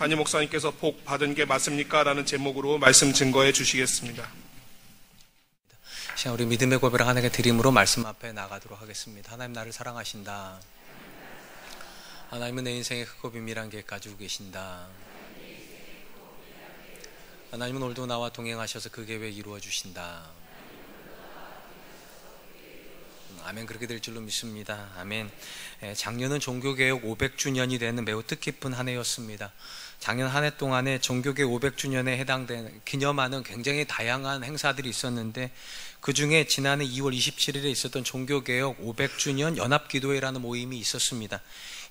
담임 목사님께서 복 받은 게 맞습니까? 라는 제목으로 말씀 증거해 주시겠습니다. 우리 믿음의 고백을 하나님께 드림으로 말씀 앞에 나가도록 하겠습니다. 하나님 나를 사랑하신다. 하나님은 내 인생의 크고 비밀한 계획 가지고 계신다. 하나님은 오늘도 나와 동행하셔서 그 계획 이루어 주신다. 아멘. 그렇게 될 줄로 믿습니다. 아멘. 작년은 종교개혁 500주년이 되는 매우 뜻깊은 한 해였습니다. 작년 한 해 동안에 종교개혁 500주년에 해당되는 기념하는 굉장히 다양한 행사들이 있었는데, 그 중에 지난해 2월 27일에 있었던 종교개혁 500주년 연합기도회라는 모임이 있었습니다.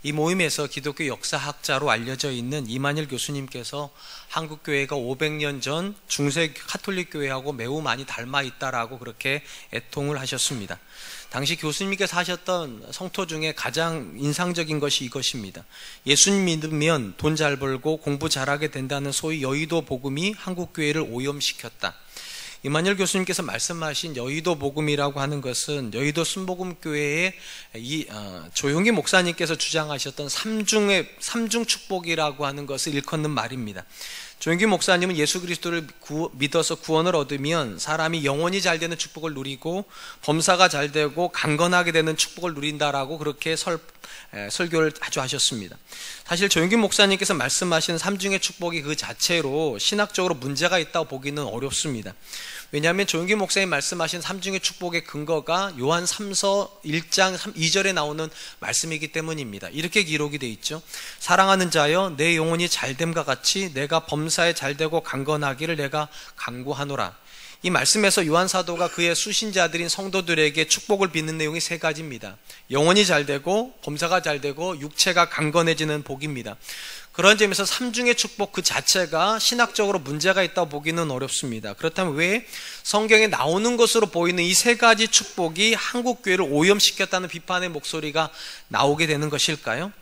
이 모임에서 기독교 역사학자로 알려져 있는 이만일 교수님께서 한국교회가 500년 전 중세 카톨릭 교회하고 매우 많이 닮아 있다라고 그렇게 애통을 하셨습니다. 당시 교수님께서 하셨던 성토 중에 가장 인상적인 것이 이것입니다. 예수님 믿으면 돈 잘 벌고 공부 잘하게 된다는 소위 여의도 복음이 한국교회를 오염시켰다. 이만일 교수님께서 말씀하신 여의도 복음이라고 하는 것은 여의도 순복음교회의 조용기 목사님께서 주장하셨던 삼중 축복이라고 하는 것을 일컫는 말입니다. 조용기 목사님은 예수 그리스도를 믿어서 구원을 얻으면 사람이 영원히 잘 되는 축복을 누리고 범사가 잘 되고 강건하게 되는 축복을 누린다라고 그렇게 설교를 아주 하셨습니다. 사실 조용기 목사님께서 말씀하신 삼중의 축복이 그 자체로 신학적으로 문제가 있다고 보기는 어렵습니다. 왜냐하면 조용기 목사님 말씀하신 삼중의 축복의 근거가 요한 3서 1장 2절에 나오는 말씀이기 때문입니다. 이렇게 기록이 되어 있죠. 사랑하는 자여 내 영혼이 잘됨과 같이 내가 범사에 잘되고 강건하기를 내가 간구하노라. 이 말씀에서 요한 사도가 그의 수신자들인 성도들에게 축복을 빚는 내용이 세 가지입니다. 영혼이 잘되고 범사가 잘되고 육체가 강건해지는 복입니다. 그런 점에서 삼중의 축복 그 자체가 신학적으로 문제가 있다고 보기는 어렵습니다. 그렇다면 왜 성경에 나오는 것으로 보이는 이 세 가지 축복이 한국교회를 오염시켰다는 비판의 목소리가 나오게 되는 것일까요?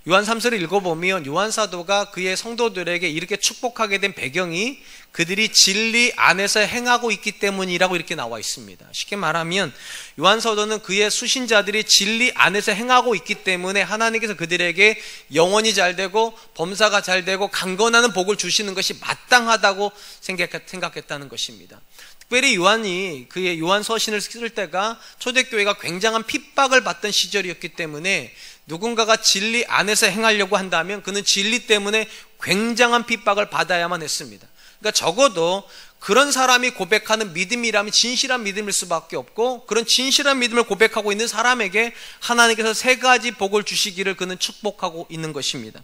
요한 3서를 읽어보면 요한 사도가 그의 성도들에게 이렇게 축복하게 된 배경이 그들이 진리 안에서 행하고 있기 때문이라고 이렇게 나와 있습니다. 쉽게 말하면 요한 사도는 그의 수신자들이 진리 안에서 행하고 있기 때문에 하나님께서 그들에게 영혼이 잘되고 범사가 잘되고 강건하는 복을 주시는 것이 마땅하다고 생각했다는 것입니다. 특별히 요한이 그의 요한 서신을 쓸 때가 초대교회가 굉장한 핍박을 받던 시절이었기 때문에 누군가가 진리 안에서 행하려고 한다면 그는 진리 때문에 굉장한 핍박을 받아야만 했습니다. 그러니까 적어도 그런 사람이 고백하는 믿음이라면 진실한 믿음일 수밖에 없고, 그런 진실한 믿음을 고백하고 있는 사람에게 하나님께서 세 가지 복을 주시기를 그는 축복하고 있는 것입니다.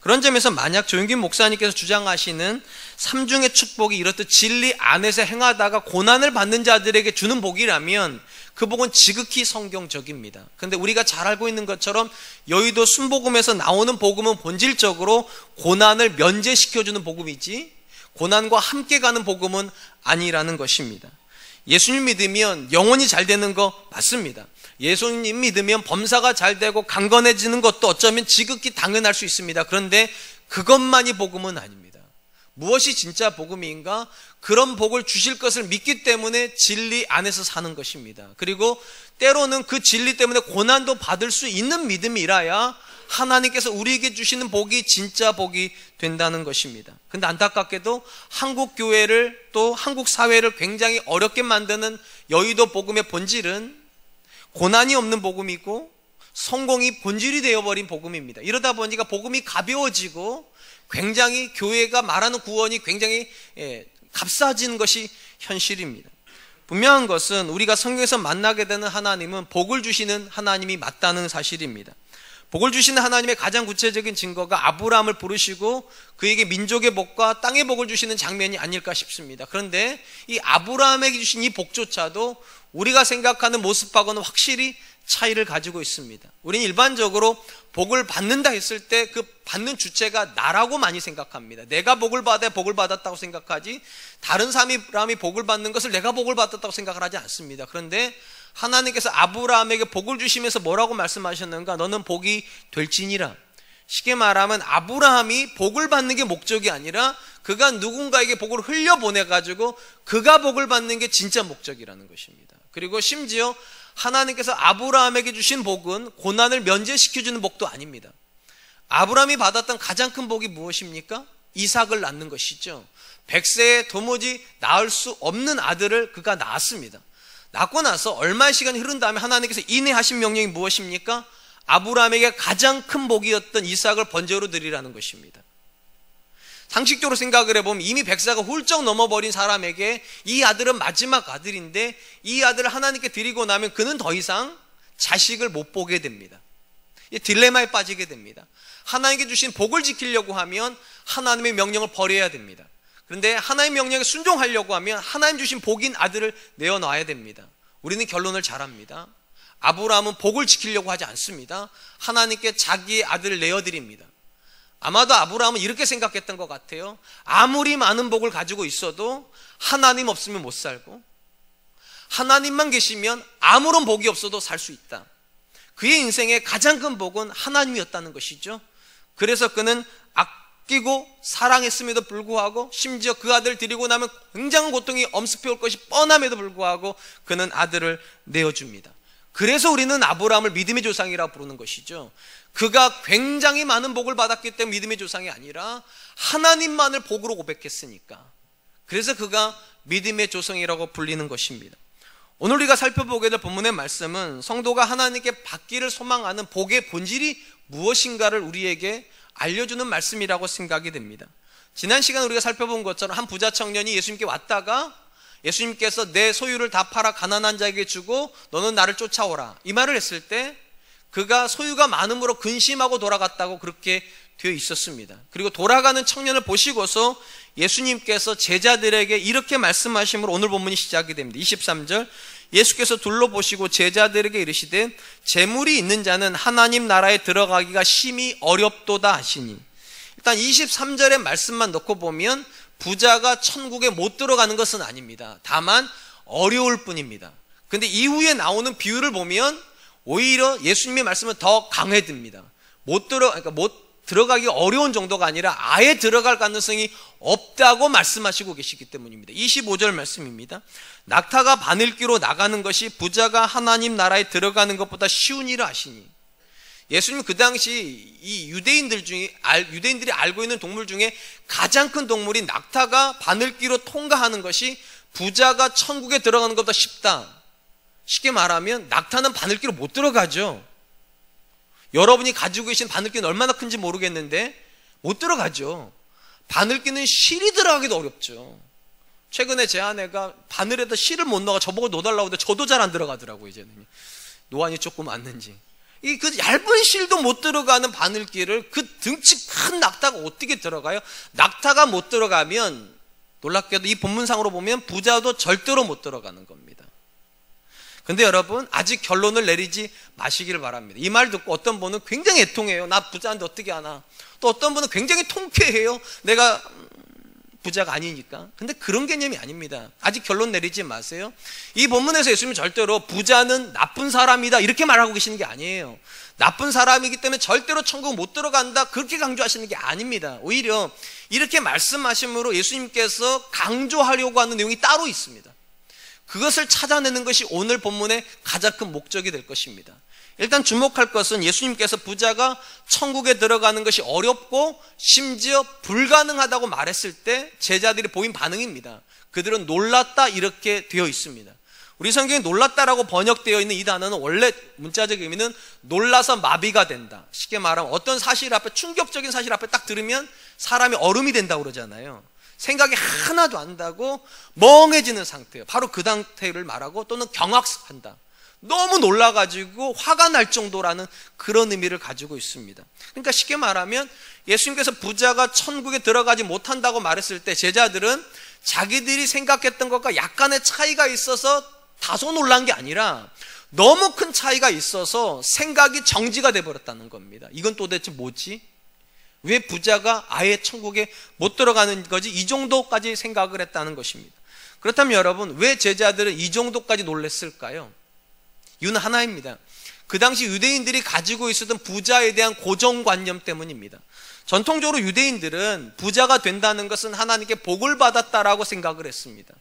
그런 점에서 만약 조용기 목사님께서 주장하시는 삼중의 축복이 이렇듯 진리 안에서 행하다가 고난을 받는 자들에게 주는 복이라면 그 복은 지극히 성경적입니다. 그런데 우리가 잘 알고 있는 것처럼 여의도 순복음에서 나오는 복음은 본질적으로 고난을 면제시켜주는 복음이지 고난과 함께 가는 복음은 아니라는 것입니다. 예수님 믿으면 영혼이 잘 되는 거 맞습니다. 예수님 믿으면 범사가 잘 되고 강건해지는 것도 어쩌면 지극히 당연할 수 있습니다. 그런데 그것만이 복음은 아닙니다. 무엇이 진짜 복음인가? 그런 복을 주실 것을 믿기 때문에 진리 안에서 사는 것입니다. 그리고 때로는 그 진리 때문에 고난도 받을 수 있는 믿음이라야 하나님께서 우리에게 주시는 복이 진짜 복이 된다는 것입니다. 그런데 안타깝게도 한국 교회를 또 한국 사회를 굉장히 어렵게 만드는 여의도 복음의 본질은 고난이 없는 복음이고 성공이 본질이 되어버린 복음입니다. 이러다 보니까 복음이 가벼워지고 굉장히 교회가 말하는 구원이 굉장히 값싸지는 것이 현실입니다. 분명한 것은 우리가 성경에서 만나게 되는 하나님은 복을 주시는 하나님이 맞다는 사실입니다. 복을 주시는 하나님의 가장 구체적인 증거가 아브라함을 부르시고 그에게 민족의 복과 땅의 복을 주시는 장면이 아닐까 싶습니다. 그런데 이 아브라함에게 주신 이 복조차도 우리가 생각하는 모습하고는 확실히 차이를 가지고 있습니다. 우리는 일반적으로 복을 받는다 했을 때 그 받는 주체가 나라고 많이 생각합니다. 내가 복을 받아야 복을 받았다고 생각하지 다른 사람이 복을 받는 것을 내가 복을 받았다고 생각을 하지 않습니다. 그런데 하나님께서 아브라함에게 복을 주시면서 뭐라고 말씀하셨는가? 너는 복이 될지니라. 쉽게 말하면 아브라함이 복을 받는 게 목적이 아니라 그가 누군가에게 복을 흘려보내가지고 그가 복을 받는 게 진짜 목적이라는 것입니다. 그리고 심지어 하나님께서 아브라함에게 주신 복은 고난을 면제시켜주는 복도 아닙니다. 아브라함이 받았던 가장 큰 복이 무엇입니까? 이삭을 낳는 것이죠. 100세에 도무지 낳을 수 없는 아들을 그가 낳았습니다. 낳고 나서 얼마의 시간이 흐른 다음에 하나님께서 인내하신 명령이 무엇입니까? 아브라함에게 가장 큰 복이었던 이삭을 번제로 드리라는 것입니다. 상식적으로 생각을 해보면 이미 100세가 훌쩍 넘어버린 사람에게 이 아들은 마지막 아들인데 이 아들을 하나님께 드리고 나면 그는 더 이상 자식을 못 보게 됩니다. 딜레마에 빠지게 됩니다. 하나님께 주신 복을 지키려고 하면 하나님의 명령을 버려야 됩니다. 그런데 하나님의 명령에 순종하려고 하면 하나님 주신 복인 아들을 내어놔야 됩니다. 우리는 결론을 잘 압니다. 아브라함은 복을 지키려고 하지 않습니다. 하나님께 자기의 아들을 내어드립니다. 아마도 아브라함은 이렇게 생각했던 것 같아요. 아무리 많은 복을 가지고 있어도 하나님 없으면 못 살고 하나님만 계시면 아무런 복이 없어도 살 수 있다. 그의 인생의 가장 큰 복은 하나님이었다는 것이죠. 그래서 그는 아끼고 사랑했음에도 불구하고 심지어 그 아들을 드리고 나면 굉장한 고통이 엄습해 올 것이 뻔함에도 불구하고 그는 아들을 내어줍니다. 그래서 우리는 아브라함을 믿음의 조상이라고 부르는 것이죠. 그가 굉장히 많은 복을 받았기 때문에 믿음의 조상이 아니라 하나님만을 복으로 고백했으니까. 그래서 그가 믿음의 조상이라고 불리는 것입니다. 오늘 우리가 살펴보게 될 본문의 말씀은 성도가 하나님께 받기를 소망하는 복의 본질이 무엇인가를 우리에게 알려주는 말씀이라고 생각이 됩니다. 지난 시간 우리가 살펴본 것처럼 한 부자 청년이 예수님께 왔다가 예수님께서 내 소유를 다 팔아 가난한 자에게 주고 너는 나를 쫓아오라 이 말을 했을 때 그가 소유가 많음으로 근심하고 돌아갔다고 그렇게 되어 있었습니다. 그리고 돌아가는 청년을 보시고서 예수님께서 제자들에게 이렇게 말씀하심으로 오늘 본문이 시작이 됩니다. 23절 예수께서 둘러보시고 제자들에게 이르시되 재물이 있는 자는 하나님 나라에 들어가기가 심히 어렵도다 하시니. 일단 23절의 말씀만 놓고 보면 부자가 천국에 못 들어가는 것은 아닙니다. 다만 어려울 뿐입니다. 그런데 이후에 나오는 비유를 보면 오히려 예수님의 말씀은 더 강해집니다. 못 들어가기 어려운 정도가 아니라 아예 들어갈 가능성이 없다고 말씀하시고 계시기 때문입니다. 25절 말씀입니다. 낙타가 바늘기로 나가는 것이 부자가 하나님 나라에 들어가는 것보다 쉬운 일을 하시니. 예수님 그 당시 이 유대인들이 알고 있는 동물 중에 가장 큰 동물이 낙타가 바늘기로 통과하는 것이 부자가 천국에 들어가는 것보다 쉽다. 쉽게 말하면 낙타는 바늘기로 못 들어가죠. 여러분이 가지고 계신 바늘기는 얼마나 큰지 모르겠는데 못 들어가죠. 바늘기는 실이 들어가기도 어렵죠. 최근에 제 아내가 바늘에다 실을 못 넣어 저보고 넣어달라고 하는데 저도 잘 안 들어가더라고요. 이제는 노안이 조금 왔는지 그 얇은 실도 못 들어가는 바늘기를 그 등치 큰 낙타가 어떻게 들어가요? 낙타가 못 들어가면 놀랍게도 이 본문상으로 보면 부자도 절대로 못 들어가는 겁니다. 근데 여러분 아직 결론을 내리지 마시기를 바랍니다. 이 말 듣고 어떤 분은 굉장히 애통해요. 나 부자인데 어떻게 하나. 또 어떤 분은 굉장히 통쾌해요. 내가 부자가 아니니까. 근데 그런 개념이 아닙니다. 아직 결론 내리지 마세요. 이 본문에서 예수님은 절대로 부자는 나쁜 사람이다 이렇게 말하고 계시는 게 아니에요. 나쁜 사람이기 때문에 절대로 천국 못 들어간다 그렇게 강조하시는 게 아닙니다. 오히려 이렇게 말씀하심으로 예수님께서 강조하려고 하는 내용이 따로 있습니다. 그것을 찾아내는 것이 오늘 본문의 가장 큰 목적이 될 것입니다. 일단 주목할 것은 예수님께서 부자가 천국에 들어가는 것이 어렵고 심지어 불가능하다고 말했을 때 제자들이 보인 반응입니다. 그들은 놀랐다 이렇게 되어 있습니다. 우리 성경에 놀랐다라고 번역되어 있는 이 단어는 원래 문자적 의미는 놀라서 마비가 된다. 쉽게 말하면 어떤 사실 앞에 충격적인 사실 앞에 딱 들으면 사람이 얼음이 된다고 그러잖아요. 생각이 하나도 안 나고 멍해지는 상태예요. 바로 그 상태를 말하고 또는 경악한다. 너무 놀라가지고 화가 날 정도라는 그런 의미를 가지고 있습니다. 그러니까 쉽게 말하면 예수님께서 부자가 천국에 들어가지 못한다고 말했을 때 제자들은 자기들이 생각했던 것과 약간의 차이가 있어서 다소 놀란 게 아니라 너무 큰 차이가 있어서 생각이 정지가 돼버렸다는 겁니다. 이건 도대체 뭐지? 왜 부자가 아예 천국에 못 들어가는 거지? 이 정도까지 생각을 했다는 것입니다. 그렇다면 여러분 왜 제자들은 이 정도까지 놀랐을까요? 이유는 하나입니다. 그 당시 유대인들이 가지고 있었던 부자에 대한 고정관념 때문입니다. 전통적으로 유대인들은 부자가 된다는 것은 하나님께 복을 받았다라고 생각을 했습니다.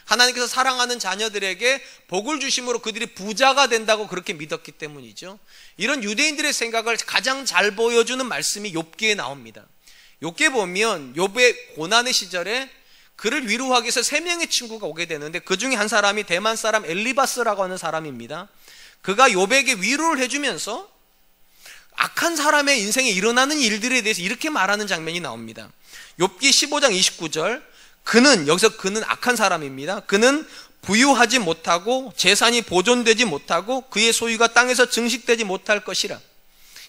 하나님께서 사랑하는 자녀들에게 복을 주심으로 그들이 부자가 된다고 그렇게 믿었기 때문이죠. 이런 유대인들의 생각을 가장 잘 보여주는 말씀이 욥기에 나옵니다. 욥기에 보면 욥의 고난의 시절에 그를 위로하기 위해서 3명의 친구가 오게 되는데 그 중에 한 사람이 대만 사람 엘리바스라고 하는 사람입니다. 그가 욥에게 위로를 해주면서 악한 사람의 인생에 일어나는 일들에 대해서 이렇게 말하는 장면이 나옵니다. 욥기 15장 29절, 여기서 그는 악한 사람입니다. 그는 부유하지 못하고 재산이 보존되지 못하고 그의 소유가 땅에서 증식되지 못할 것이라.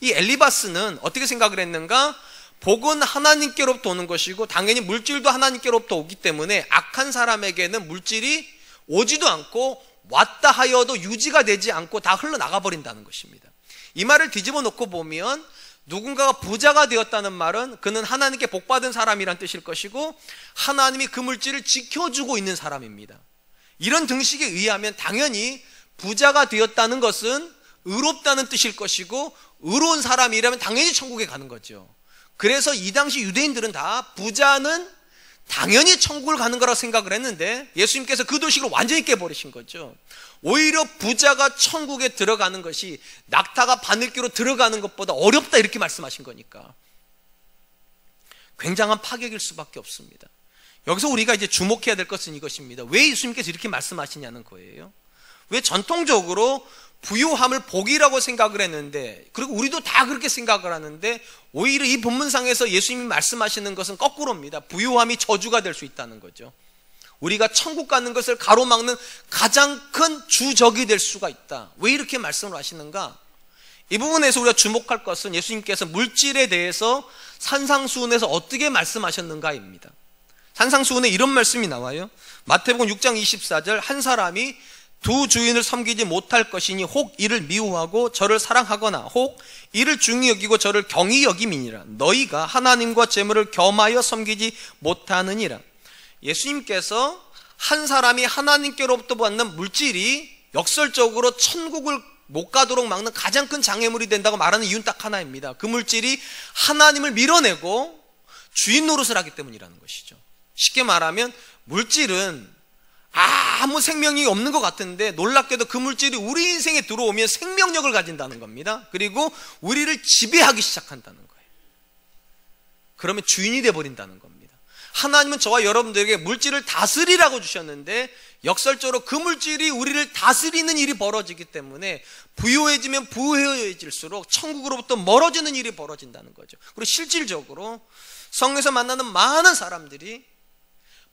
이 엘리바스는 어떻게 생각을 했는가? 복은 하나님께로부터 오는 것이고 당연히 물질도 하나님께로부터 오기 때문에 악한 사람에게는 물질이 오지도 않고 왔다 하여도 유지가 되지 않고 다 흘러나가 버린다는 것입니다. 이 말을 뒤집어 놓고 보면 누군가가 부자가 되었다는 말은 그는 하나님께 복받은 사람이란 뜻일 것이고 하나님이 그 물질을 지켜주고 있는 사람입니다. 이런 등식에 의하면 당연히 부자가 되었다는 것은 의롭다는 뜻일 것이고 의로운 사람이라면 당연히 천국에 가는 거죠. 그래서 이 당시 유대인들은 다 부자는 당연히 천국을 가는 거라고 생각을 했는데 예수님께서 그 도식을 완전히 깨버리신 거죠. 오히려 부자가 천국에 들어가는 것이 낙타가 바늘귀로 들어가는 것보다 어렵다 이렇게 말씀하신 거니까 굉장한 파격일 수밖에 없습니다. 여기서 우리가 이제 주목해야 될 것은 이것입니다. 왜 예수님께서 이렇게 말씀하시냐는 거예요. 왜 전통적으로 부유함을 복이라고 생각을 했는데, 그리고 우리도 다 그렇게 생각을 하는데 오히려 이 본문상에서 예수님이 말씀하시는 것은 거꾸로입니다. 부유함이 저주가 될 수 있다는 거죠. 우리가 천국 가는 것을 가로막는 가장 큰 주적이 될 수가 있다. 왜 이렇게 말씀을 하시는가? 이 부분에서 우리가 주목할 것은 예수님께서 물질에 대해서 산상수훈에서 어떻게 말씀하셨는가입니다. 산상수훈에 이런 말씀이 나와요. 마태복음 6장 24절, 한 사람이 두 주인을 섬기지 못할 것이니 혹 이를 미워하고 저를 사랑하거나 혹 이를 중히 여기고 저를 경히 여김이니라. 너희가 하나님과 재물을 겸하여 섬기지 못하느니라. 예수님께서 한 사람이 하나님께로부터 받는 물질이 역설적으로 천국을 못 가도록 막는 가장 큰 장애물이 된다고 말하는 이유는 딱 하나입니다. 그 물질이 하나님을 밀어내고 주인 노릇을 하기 때문이라는 것이죠. 쉽게 말하면 물질은 아무 생명력이 없는 것 같은데 놀랍게도 그 물질이 우리 인생에 들어오면 생명력을 가진다는 겁니다. 그리고 우리를 지배하기 시작한다는 거예요. 그러면 주인이 되어버린다는 겁니다. 하나님은 저와 여러분들에게 물질을 다스리라고 주셨는데 역설적으로 그 물질이 우리를 다스리는 일이 벌어지기 때문에 부유해지면 부유해질수록 천국으로부터 멀어지는 일이 벌어진다는 거죠. 그리고 실질적으로 성에서 만나는 많은 사람들이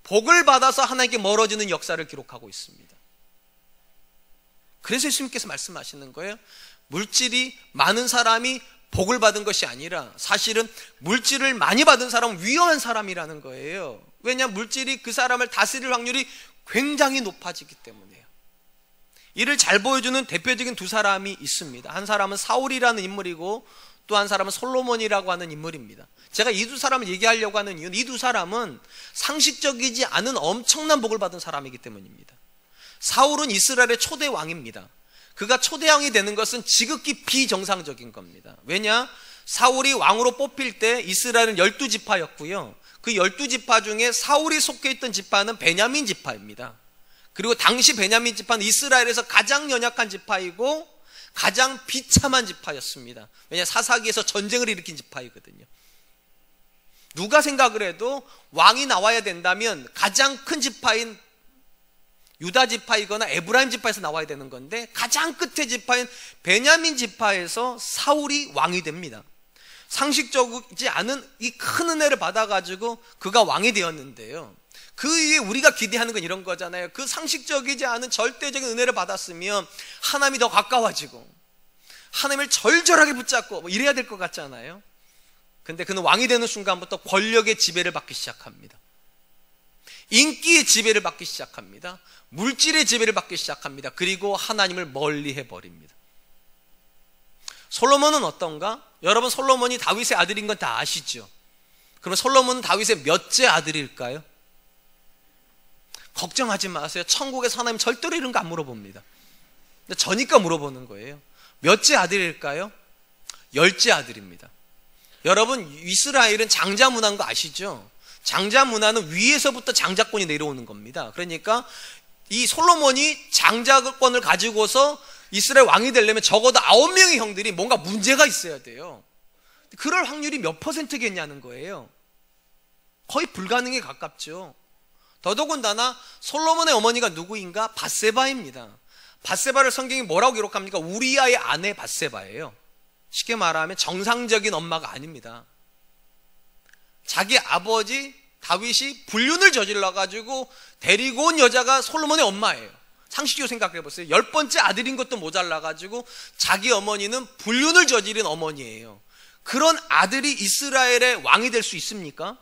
복을 받아서 하나님께 멀어지는 역사를 기록하고 있습니다. 그래서 예수님께서 말씀하시는 거예요. 물질이 많은 사람이 복을 받은 것이 아니라 사실은 물질을 많이 받은 사람은 위험한 사람이라는 거예요. 왜냐? 물질이 그 사람을 다스릴 확률이 굉장히 높아지기 때문에요. 이를 잘 보여주는 대표적인 두 사람이 있습니다. 한 사람은 사울이라는 인물이고 또 한 사람은 솔로몬이라고 하는 인물입니다. 제가 이 두 사람을 얘기하려고 하는 이유는 이 두 사람은 상식적이지 않은 엄청난 복을 받은 사람이기 때문입니다. 사울은 이스라엘의 초대 왕입니다. 그가 초대 왕이 되는 것은 지극히 비정상적인 겁니다. 왜냐? 사울이 왕으로 뽑힐 때 이스라엘은 12지파였고요. 그 12지파 중에 사울이 속해 있던 지파는 베냐민 지파입니다. 그리고 당시 베냐민 지파는 이스라엘에서 가장 연약한 지파이고 가장 비참한 지파였습니다. 왜냐? 사사기에서 전쟁을 일으킨 지파이거든요. 누가 생각을 해도 왕이 나와야 된다면 가장 큰 지파인 유다 지파이거나 에브라임 지파에서 나와야 되는 건데 가장 끝의 지파인 베냐민 지파에서 사울이 왕이 됩니다. 상식적이지 않은 이 큰 은혜를 받아가지고 그가 왕이 되었는데요. 그 위에 우리가 기대하는 건 이런 거잖아요. 그 상식적이지 않은 절대적인 은혜를 받았으면 하나님이 더 가까워지고 하나님을 절절하게 붙잡고 뭐 이래야 될 것 같잖아요. 근데 그는 왕이 되는 순간부터 권력의 지배를 받기 시작합니다. 인기의 지배를 받기 시작합니다. 물질의 지배를 받기 시작합니다. 그리고 하나님을 멀리 해버립니다. 솔로몬은 어떤가? 여러분, 솔로몬이 다윗의 아들인 건 다 아시죠? 그러면 솔로몬은 다윗의 몇째 아들일까요? 걱정하지 마세요. 천국에서 하나님 절대로 이런 거 안 물어봅니다. 근데 저니까 물어보는 거예요. 몇째 아들일까요? 10째 아들입니다. 여러분, 이스라엘은 장자 문화인 거 아시죠? 장자 문화는 위에서부터 장자권이 내려오는 겁니다. 그러니까 이 솔로몬이 장자권을 가지고서 이스라엘 왕이 되려면 적어도 9명의 형들이 뭔가 문제가 있어야 돼요. 그럴 확률이 몇 %겠냐는 거예요. 거의 불가능에 가깝죠. 더더군다나 솔로몬의 어머니가 누구인가? 밧세바입니다. 밧세바를 성경이 뭐라고 기록합니까? 우리아의 아내 밧세바예요. 쉽게 말하면 정상적인 엄마가 아닙니다. 자기 아버지 다윗이 불륜을 저질러가지고 데리고 온 여자가 솔로몬의 엄마예요. 상식적으로 생각해 보세요. 10번째 아들인 것도 모자라가지고 자기 어머니는 불륜을 저지른 어머니예요. 그런 아들이 이스라엘의 왕이 될 수 있습니까?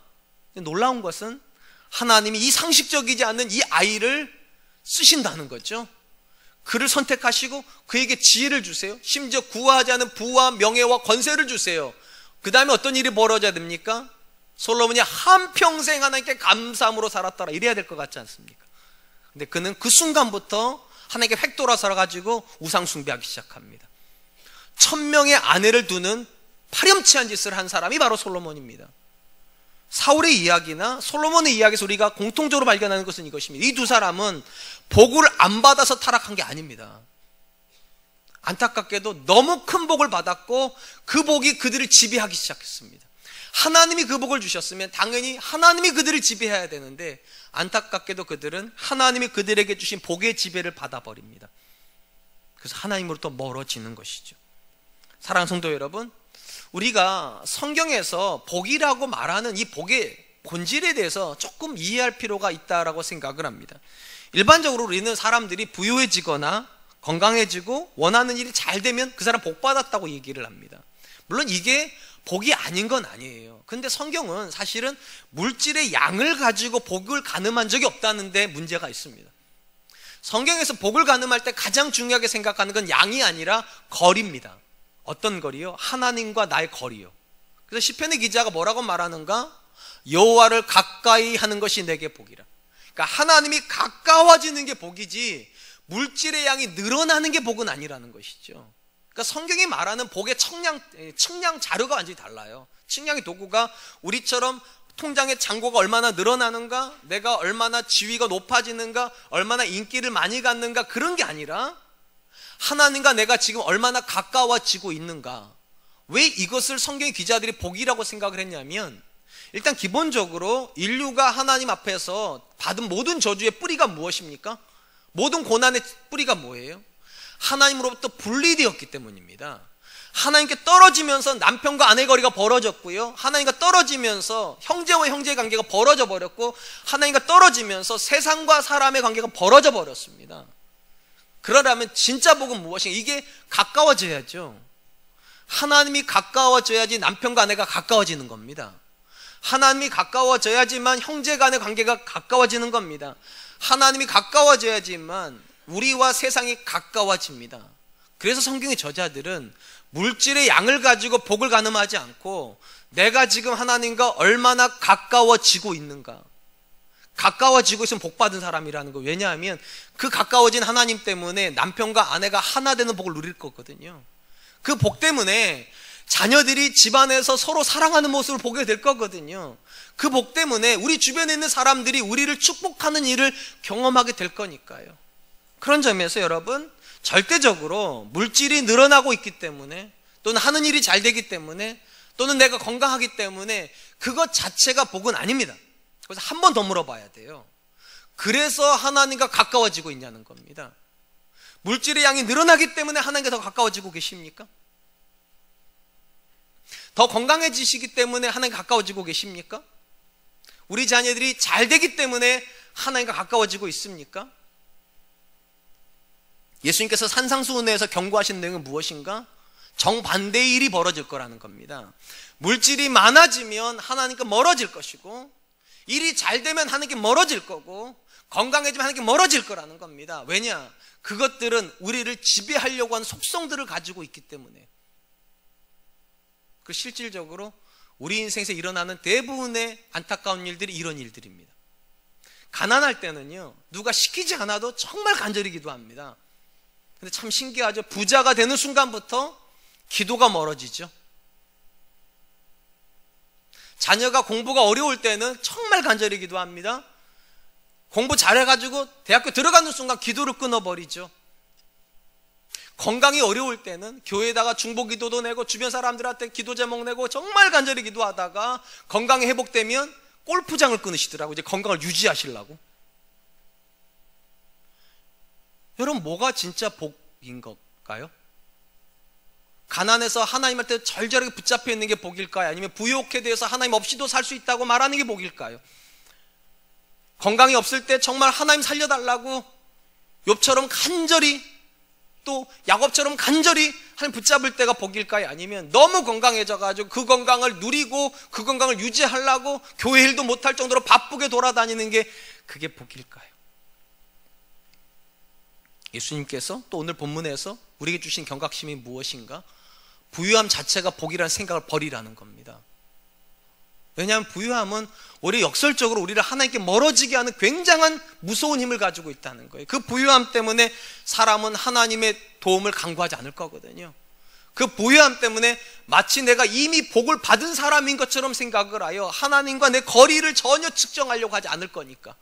놀라운 것은 하나님이 이 상식적이지 않는 이 아이를 쓰신다는 거죠. 그를 선택하시고 그에게 지혜를 주세요. 심지어 구하지 않은 부와 명예와 권세를 주세요. 그 다음에 어떤 일이 벌어져야 됩니까? 솔로몬이 한평생 하나님께 감사함으로 살았더라 이래야 될 것 같지 않습니까? 근데 그는 그 순간부터 하나님께 획 돌아서가지고 우상 숭배하기 시작합니다. 1000명의 아내를 두는 파렴치한 짓을 한 사람이 바로 솔로몬입니다. 사울의 이야기나 솔로몬의 이야기에서 우리가 공통적으로 발견하는 것은 이것입니다. 이 두 사람은 복을 안 받아서 타락한 게 아닙니다. 안타깝게도 너무 큰 복을 받았고 그 복이 그들을 지배하기 시작했습니다. 하나님이 그 복을 주셨으면 당연히 하나님이 그들을 지배해야 되는데 안타깝게도 그들은 하나님이 그들에게 주신 복의 지배를 받아버립니다. 그래서 하나님으로부터 멀어지는 것이죠. 사랑하는 성도 여러분, 우리가 성경에서 복이라고 말하는 이 복의 본질에 대해서 조금 이해할 필요가 있다고 생각을 합니다. 일반적으로 우리는 사람들이 부유해지거나 건강해지고 원하는 일이 잘 되면 그 사람 복 받았다고 얘기를 합니다. 물론 이게 복이 아닌 건 아니에요. 근데 성경은 사실은 물질의 양을 가지고 복을 가늠한 적이 없다는 데 문제가 있습니다. 성경에서 복을 가늠할 때 가장 중요하게 생각하는 건 양이 아니라 거리입니다. 어떤 거리요? 하나님과 나의 거리요. 그래서 시편의 기자가 뭐라고 말하는가? 여호와를 가까이 하는 것이 내게 복이라. 그러니까 하나님이 가까워지는 게 복이지 물질의 양이 늘어나는 게 복은 아니라는 것이죠. 그러니까 성경이 말하는 복의 측량 자료가 완전히 달라요. 측량의 도구가 우리처럼 통장의 잔고가 얼마나 늘어나는가, 내가 얼마나 지위가 높아지는가, 얼마나 인기를 많이 갖는가, 그런 게 아니라 하나님과 내가 지금 얼마나 가까워지고 있는가. 왜 이것을 성경의 기자들이 복이라고 생각을 했냐면, 일단 기본적으로 인류가 하나님 앞에서 받은 모든 저주의 뿌리가 무엇입니까? 모든 고난의 뿌리가 뭐예요? 하나님으로부터 분리되었기 때문입니다. 하나님께 떨어지면서 남편과 아내 거리가 벌어졌고요, 하나님과 떨어지면서 형제와 형제의 관계가 벌어져 버렸고, 하나님과 떨어지면서 세상과 사람의 관계가 벌어져 버렸습니다. 그러려면 진짜 복은 무엇인가? 이게 가까워져야죠. 하나님이 가까워져야지 남편과 아내가 가까워지는 겁니다. 하나님이 가까워져야지만 형제 간의 관계가 가까워지는 겁니다. 하나님이 가까워져야지만 우리와 세상이 가까워집니다. 그래서 성경의 저자들은 물질의 양을 가지고 복을 가늠하지 않고 내가 지금 하나님과 얼마나 가까워지고 있는가, 가까워지고 있으면 복 받은 사람이라는 거. 왜냐하면 그 가까워진 하나님 때문에 남편과 아내가 하나 되는 복을 누릴 거거든요. 그 복 때문에 자녀들이 집안에서 서로 사랑하는 모습을 보게 될 거거든요. 그 복 때문에 우리 주변에 있는 사람들이 우리를 축복하는 일을 경험하게 될 거니까요. 그런 점에서 여러분, 절대적으로 물질이 늘어나고 있기 때문에, 또는 하는 일이 잘 되기 때문에, 또는 내가 건강하기 때문에 그것 자체가 복은 아닙니다. 그래서 한 번 더 물어봐야 돼요. 그래서 하나님과 가까워지고 있냐는 겁니다. 물질의 양이 늘어나기 때문에 하나님과 더 가까워지고 계십니까? 더 건강해지시기 때문에 하나님과 가까워지고 계십니까? 우리 자녀들이 잘 되기 때문에 하나님과 가까워지고 있습니까? 예수님께서 산상수훈에서 경고하신 내용은 무엇인가? 정반대의 일이 벌어질 거라는 겁니다. 물질이 많아지면 하나님과 멀어질 것이고, 일이 잘 되면 하나님께 멀어질 거고, 건강해지면 하나님께 멀어질 거라는 겁니다. 왜냐? 그것들은 우리를 지배하려고 하는 속성들을 가지고 있기 때문에. 그 실질적으로 우리 인생에서 일어나는 대부분의 안타까운 일들이 이런 일들입니다. 가난할 때는요, 누가 시키지 않아도 정말 간절히 기도합니다. 근데 참 신기하죠. 부자가 되는 순간부터 기도가 멀어지죠. 자녀가 공부가 어려울 때는 정말 간절히 기도합니다. 공부 잘해가지고 대학교 들어가는 순간 기도를 끊어버리죠. 건강이 어려울 때는 교회에다가 중보기도도 내고 주변 사람들한테 기도 제목 내고 정말 간절히 기도하다가 건강이 회복되면 골프장을 끊으시더라고요. 이제 건강을 유지하시려고. 여러분, 뭐가 진짜 복인 걸까요? 가난해서 하나님한테 절절하게 붙잡혀 있는 게 복일까요? 아니면 부욕에 대해서 하나님 없이도 살 수 있다고 말하는 게 복일까요? 건강이 없을 때 정말 하나님 살려달라고 욥처럼 간절히, 또 야곱처럼 간절히 하나님 붙잡을 때가 복일까요? 아니면 너무 건강해져가지고 그 건강을 누리고 그 건강을 유지하려고 교회 일도 못할 정도로 바쁘게 돌아다니는 게 그게 복일까요? 예수님께서 또 오늘 본문에서 우리에게 주신 경각심이 무엇인가? 부유함 자체가 복이라는 생각을 버리라는 겁니다. 왜냐하면 부유함은 오히려 역설적으로 우리를 하나님께 멀어지게 하는 굉장한 무서운 힘을 가지고 있다는 거예요. 그 부유함 때문에 사람은 하나님의 도움을 간구하지 않을 거거든요. 그 부유함 때문에 마치 내가 이미 복을 받은 사람인 것처럼 생각을 하여 하나님과 내 거리를 전혀 측정하려고 하지 않을 거니까.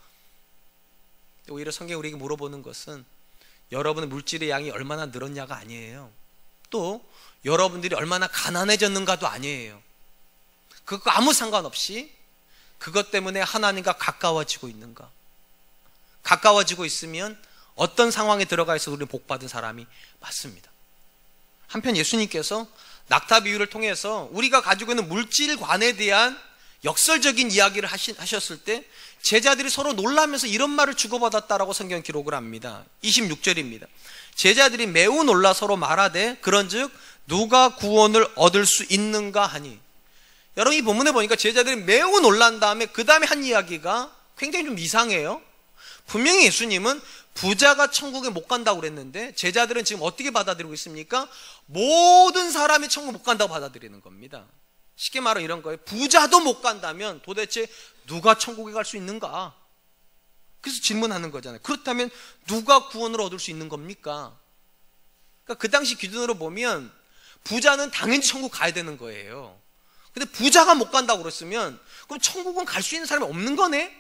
오히려 성경이 우리에게 물어보는 것은 여러분의 물질의 양이 얼마나 늘었냐가 아니에요. 또 여러분들이 얼마나 가난해졌는가도 아니에요. 그거 아무 상관없이 그것 때문에 하나님과 가까워지고 있는가. 가까워지고 있으면 어떤 상황에 들어가 있어도 우리는 복받은 사람이 맞습니다. 한편 예수님께서 낙타 비유를 통해서 우리가 가지고 있는 물질관에 대한 역설적인 이야기를 하셨을 때 제자들이 서로 놀라면서 이런 말을 주고받았다라고 성경 기록을 합니다. 26절입니다. 제자들이 매우 놀라 서로 말하되 그런즉 누가 구원을 얻을 수 있는가 하니. 여러분, 이 본문에 보니까 제자들이 매우 놀란 다음에 그 다음에 한 이야기가 굉장히 좀 이상해요. 분명히 예수님은 부자가 천국에 못 간다고 그랬는데 제자들은 지금 어떻게 받아들이고 있습니까? 모든 사람이 천국 못 간다고 받아들이는 겁니다. 쉽게 말하면 이런 거예요. 부자도 못 간다면 도대체 누가 천국에 갈 수 있는가? 그래서 질문하는 거잖아요. 그렇다면 누가 구원을 얻을 수 있는 겁니까? 그러니까 그 당시 기준으로 보면 부자는 당연히 천국 가야 되는 거예요. 근데 부자가 못 간다고 그랬으면 그럼 천국은 갈 수 있는 사람이 없는 거네?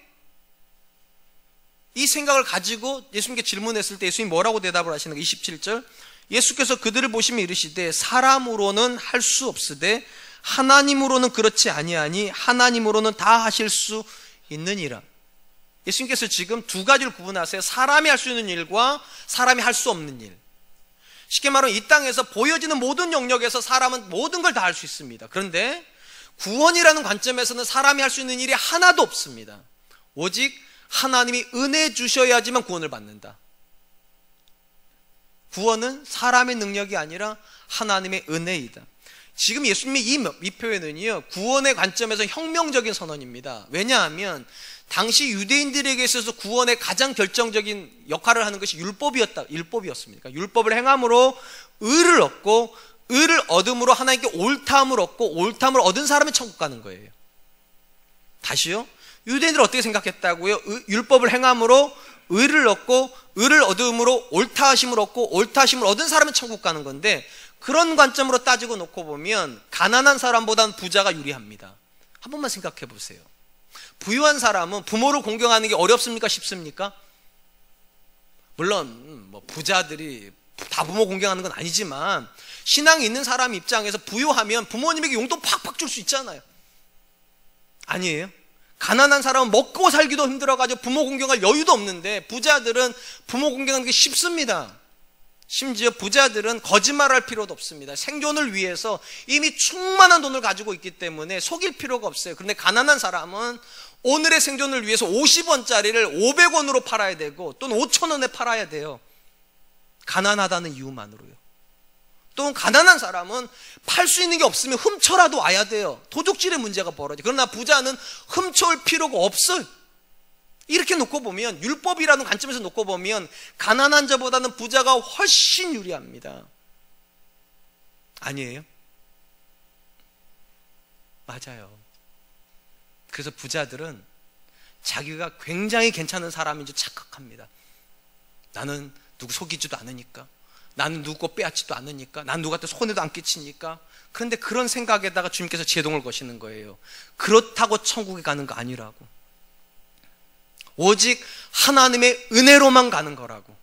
이 생각을 가지고 예수님께 질문했을 때 예수님이 뭐라고 대답을 하시는 거예요? 27절. 예수께서 그들을 보시며 이르시되 사람으로는 할 수 없으되 하나님으로는 그렇지 아니하니 하나님으로는 다 하실 수 있느니라. 예수님께서 지금 두 가지를 구분하세요. 사람이 할 수 있는 일과 사람이 할 수 없는 일. 쉽게 말하면 이 땅에서 보여지는 모든 영역에서 사람은 모든 걸 다 할 수 있습니다. 그런데 구원이라는 관점에서는 사람이 할 수 있는 일이 하나도 없습니다. 오직 하나님이 은혜 주셔야지만 구원을 받는다. 구원은 사람의 능력이 아니라 하나님의 은혜이다. 지금 예수님의 이 표현은요, 구원의 관점에서 혁명적인 선언입니다. 왜냐하면 당시 유대인들에게 있어서 구원의 가장 결정적인 역할을 하는 것이 율법이었습니다. 그러니까 율법을 행함으로 의를 얻고 의를 얻음으로 하나님께 옳다함을 얻고 옳다함을 얻은 사람이 천국 가는 거예요. 다시요, 유대인들은 어떻게 생각했다고요? 율법을 행함으로 의를 얻고 의를 얻음으로 옳다하심을 얻고 옳다하심을 얻은 사람이 천국 가는 건데, 그런 관점으로 따지고 놓고 보면 가난한 사람보다는 부자가 유리합니다. 한 번만 생각해 보세요. 부유한 사람은 부모를 공경하는 게 어렵습니까? 쉽습니까? 물론 뭐 부자들이 다 부모 공경하는 건 아니지만 신앙이 있는 사람 입장에서 부유하면 부모님에게 용돈 팍팍 줄 수 있잖아요. 아니에요? 가난한 사람은 먹고 살기도 힘들어가지고 부모 공경할 여유도 없는데 부자들은 부모 공경하는 게 쉽습니다. 심지어 부자들은 거짓말할 필요도 없습니다. 생존을 위해서 이미 충만한 돈을 가지고 있기 때문에 속일 필요가 없어요. 그런데 가난한 사람은 오늘의 생존을 위해서 50원짜리를 500원으로 팔아야 되고 또는 5,000원에 팔아야 돼요. 가난하다는 이유만으로요. 또 가난한 사람은 팔 수 있는 게 없으면 훔쳐라도 와야 돼요. 도둑질의 문제가 벌어져요. 그러나 부자는 훔쳐올 필요가 없어요. 이렇게 놓고 보면, 율법이라는 관점에서 놓고 보면 가난한 자보다는 부자가 훨씬 유리합니다. 아니에요? 맞아요. 그래서 부자들은 자기가 굉장히 괜찮은 사람인 줄 착각합니다. 나는 누구 속이지도 않으니까, 나는 누구 거 빼앗지도 않으니까, 난 누구한테 손해도 안 끼치니까. 그런데 그런 생각에다가 주님께서 제동을 거시는 거예요. 그렇다고 천국에 가는 거 아니라고. 오직 하나님의 은혜로만 가는 거라고.